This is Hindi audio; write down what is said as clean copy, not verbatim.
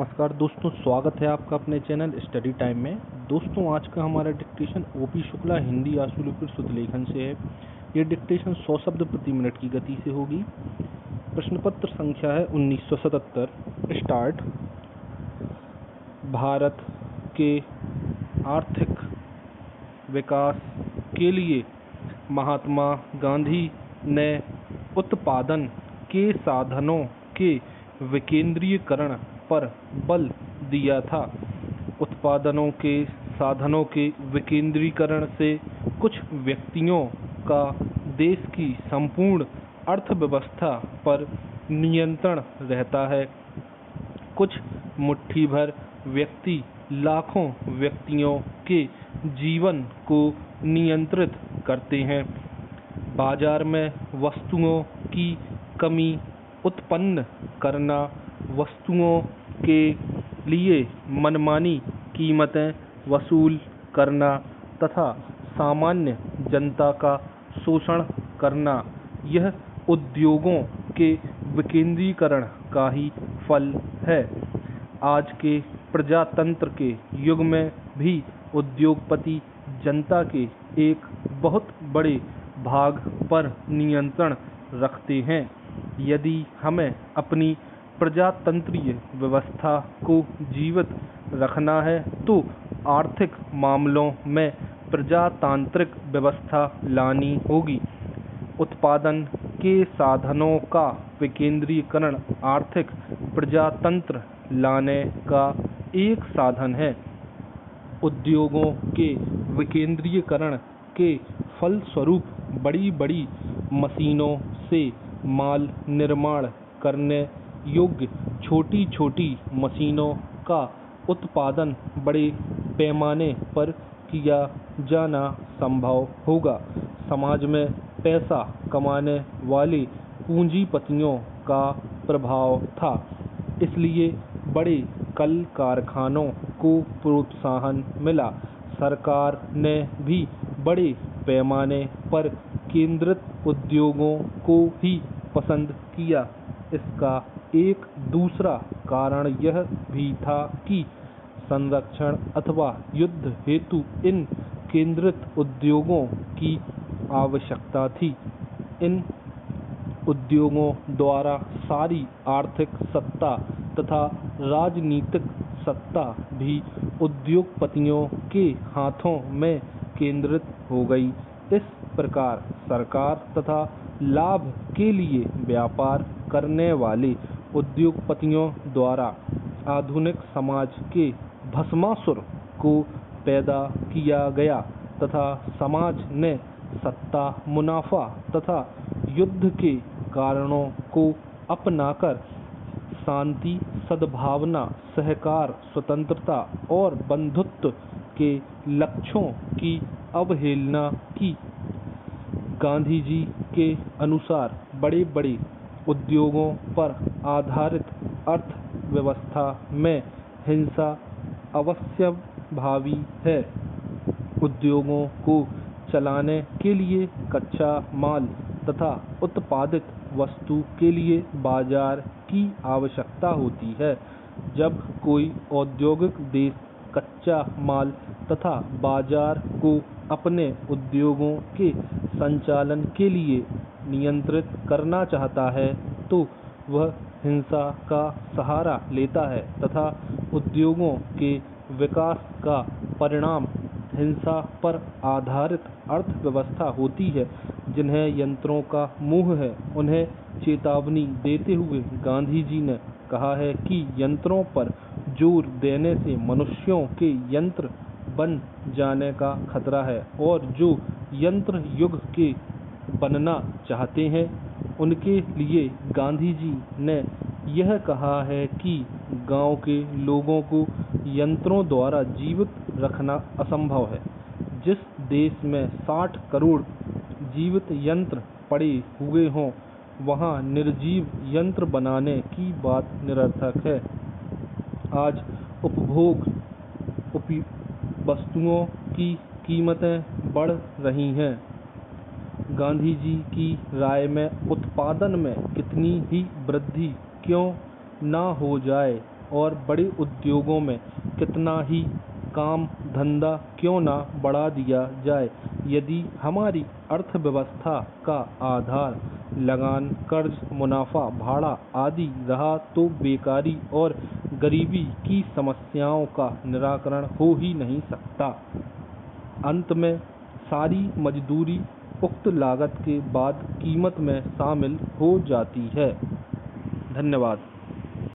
नमस्कार दोस्तों, स्वागत है आपका अपने चैनल स्टडी टाइम में। दोस्तों, आज का हमारा डिक्टेशन ओपी शुक्ला हिंदी आशुलिपित शुद्ध लेखन से है। ये डिक्टेशन 100 शब्द प्रति मिनट की गति से होगी। प्रश्न पत्र संख्या है 1977। स्टार्ट। भारत के आर्थिक विकास के लिए महात्मा गांधी ने उत्पादन के साधनों के विकेंद्रीकरण पर बल दिया था। उत्पादनों के साधनों के विकेंद्रीकरण से कुछ व्यक्तियों का देश की संपूर्ण अर्थव्यवस्था पर नियंत्रण रहता है। कुछ मुट्ठी भर व्यक्ति लाखों व्यक्तियों के जीवन को नियंत्रित करते हैं। बाजार में वस्तुओं की कमी उत्पन्न करना, वस्तुओं के लिए मनमानी कीमतें वसूल करना तथा सामान्य जनता का शोषण करना, यह उद्योगों के विकेंद्रीकरण का ही फल है। आज के प्रजातंत्र के युग में भी उद्योगपति जनता के एक बहुत बड़े भाग पर नियंत्रण रखते हैं। यदि हमें अपनी प्रजातंत्रीय व्यवस्था को जीवित रखना है तो आर्थिक मामलों में प्रजातांत्रिक व्यवस्था लानी होगी। उत्पादन के साधनों का विकेंद्रीकरण आर्थिक प्रजातंत्र लाने का एक साधन है। उद्योगों के विकेंद्रीकरण के फलस्वरूप बड़ी बड़ी मशीनों से माल निर्माण करने योग्य छोटी छोटी मशीनों का उत्पादन बड़े पैमाने पर किया जाना संभव होगा। समाज में पैसा कमाने वाले पूंजीपतियों का प्रभाव था, इसलिए बड़े कल कारखानों को प्रोत्साहन मिला। सरकार ने भी बड़े पैमाने पर केंद्रित उद्योगों को ही पसंद किया। इसका एक दूसरा कारण यह भी था कि संरक्षण अथवा युद्ध हेतु इन केंद्रित उद्योगों की आवश्यकता थी। इन उद्योगों द्वारा सारी आर्थिक सत्ता तथा राजनीतिक सत्ता भी उद्योगपतियों के हाथों में केंद्रित हो गई। इस प्रकार सरकार तथा लाभ के लिए व्यापार करने वाले उद्योगपतियों द्वारा आधुनिक समाज के भस्मासुर को पैदा किया गया तथा समाज ने सत्ता, मुनाफा तथा युद्ध के कारणों को अपनाकर शांति, सद्भावना, सहकार, स्वतंत्रता और बंधुत्व के लक्ष्यों की अवहेलना की। गांधी जी के अनुसार बड़े बड़े उद्योगों पर आधारित अर्थव्यवस्था में हिंसा अवश्यंभावी है। उद्योगों को चलाने के लिए कच्चा माल तथा उत्पादित वस्तु के लिए बाजार की आवश्यकता होती है। जब कोई औद्योगिक देश कच्चा माल तथा बाजार को अपने उद्योगों के संचालन के लिए नियंत्रित करना चाहता है तो वह हिंसा का सहारा लेता है तथा उद्योगों के विकास का परिणाम हिंसा पर आधारित अर्थव्यवस्था होती है। जिन्हें यंत्रों का मोह है, उन्हें चेतावनी देते हुए गांधी जी ने कहा है कि यंत्रों पर जोर देने से मनुष्यों के यंत्र बन जाने का खतरा है और जो यंत्र युग के बनना चाहते हैं उनके लिए गांधी जी ने यह कहा है कि गांव के लोगों को यंत्रों द्वारा जीवित रखना असंभव है। जिस देश में 60 करोड़ जीवित यंत्र पड़े हुए हों, वहां निर्जीव यंत्र बनाने की बात निरर्थक है। आज उपभोग वस्तुओं की कीमतें बढ़ रही हैं। गांधी जी की राय में उत्पादन में कितनी ही वृद्धि क्यों ना हो जाए, और बड़े उद्योगों में कितना ही काम धंधा क्यों ना बढ़ा दिया जाए, यदि हमारी अर्थव्यवस्था का आधार लगान, कर्ज, मुनाफा, भाड़ा आदि रहा तो बेकारी और गरीबी की समस्याओं का निराकरण हो ही नहीं सकता। अंत में सारी मजदूरी उक्त लागत के बाद कीमत में शामिल हो जाती है। धन्यवाद।